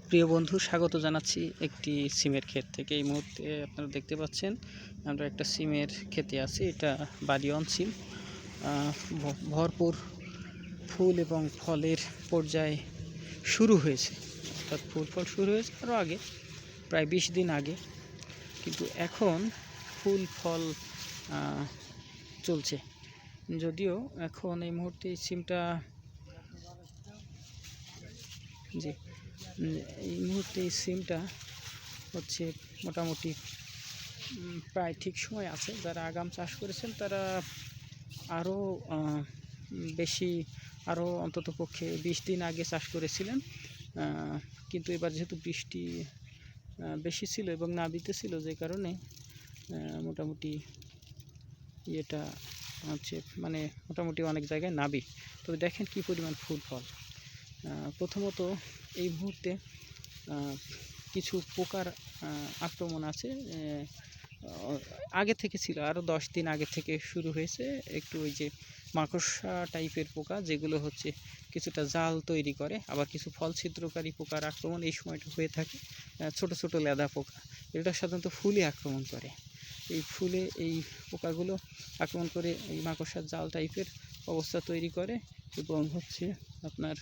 প্রিয় বন্ধু, স্বাগত জানাচ্ছি একটি সিমের ক্ষেত থেকে। এই মুহূর্তে আপনারা দেখতে পাচ্ছেন আমরা একটা সিমের ক্ষেতে আছি। এটা বালিয়ন সিম, ভরপুর ফুল এবং ফলের পর্যায়ে শুরু হয়েছে। অর্থাৎ ফুল ফল শুরু হয়েছে আরও আগে, প্রায় 20 দিন আগে, কিন্তু এখন ফুল ফল চলছে। যদিও এখন এই মুহূর্তে সিমটা এই মুহূর্তে এই সিমটা হচ্ছে মোটামুটি প্রায় ঠিক সময় আছে। যারা আগাম চাষ করেছেন তারা আরও বেশি, আরও অন্ততপক্ষে 20 দিন আগে চাষ করেছিলেন, কিন্তু এবার যেহেতু বৃষ্টি বেশি ছিল এবং নাবিতে ছিল, যে কারণে মোটামুটি এটা হচ্ছে মানে মোটামুটি অনেক জায়গায় নাবি। তবে দেখেন কি পরিমাণ ফুল ফল। প্রথমত এই মুহূর্তে কিছু পোকার আক্রমণ আছে, আগে থেকে ছিল, আরও 10 দিন আগে থেকে শুরু হয়েছে। একটু ওই যে মাকড়সা টাইপের পোকা, যেগুলো হচ্ছে কিছুটা জাল তৈরি করে, আবার কিছু ফল ছিদ্রকারী পোকার আক্রমণ এই সময়টা হয়ে থাকে। ছোট ছোট লেদা পোকা, এটা সাধারণত ফুলে আক্রমণ করে। এই ফুলে এই পোকাগুলো আক্রমণ করে এই মাকড়সার জাল টাইপের অবস্থা তৈরি করে এবং হচ্ছে আপনার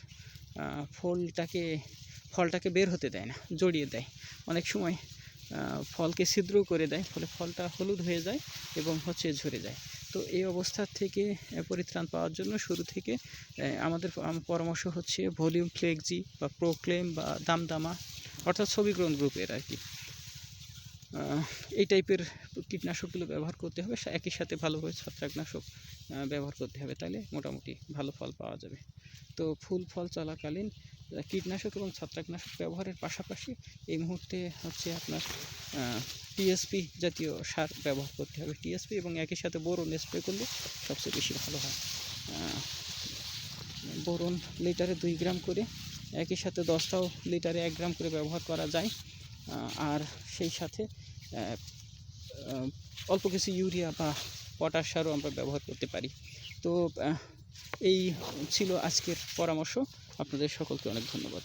ফলটাকে বের হতে দেয় না, জড়িয়ে দেয়। অনেক সময় ফলকে ছিদ্র করে দেয়, ফলে ফলটা হলুদ হয়ে যায় এবং হচ্ছে ঝরে যায়। তো এই অবস্থা থেকে পরিত্রাণ পাওয়ার জন্য শুরু থেকে আমাদের পরামর্শ হচ্ছে ভলিউম ফ্লেক্সি বা প্রোক্লেম বা দামদামা, অর্থাৎ ছবিগ্রহণ গ্রুপের আর কি, এই টাইপের কীটনাশকগুলো ব্যবহার করতে হবে। একই সাথে ভালোভাবে ছত্রাকনাশক ব্যবহার করতে হবে, তাহলে মোটামুটি ভালো ফল পাওয়া যাবে। তো ফুল ফল চলাকালীন কীটনাশক এবং ছত্রাকনাশক ব্যবহারের পাশাপাশি এই মুহূর্তে হচ্ছে আপনার টিএসপি জাতীয় সার ব্যবহার করতে হবে। টিএসপি এবং একই সাথে বোরন স্প্রে করলে সবচেয়ে বেশি ভালো হয়। বোরন লিটারে 2 গ্রাম করে, একই সাথে 10টাও লিটারে 1 গ্রাম করে ব্যবহার করা যায়। আর সেই সাথে অল্প কিছু ইউরিয়া বা পটাশ সারও আমরা ব্যবহার করতে পারি। তো এই ছিল আজকের পরামর্শ। আপনাদের সকলকে অনেক ধন্যবাদ।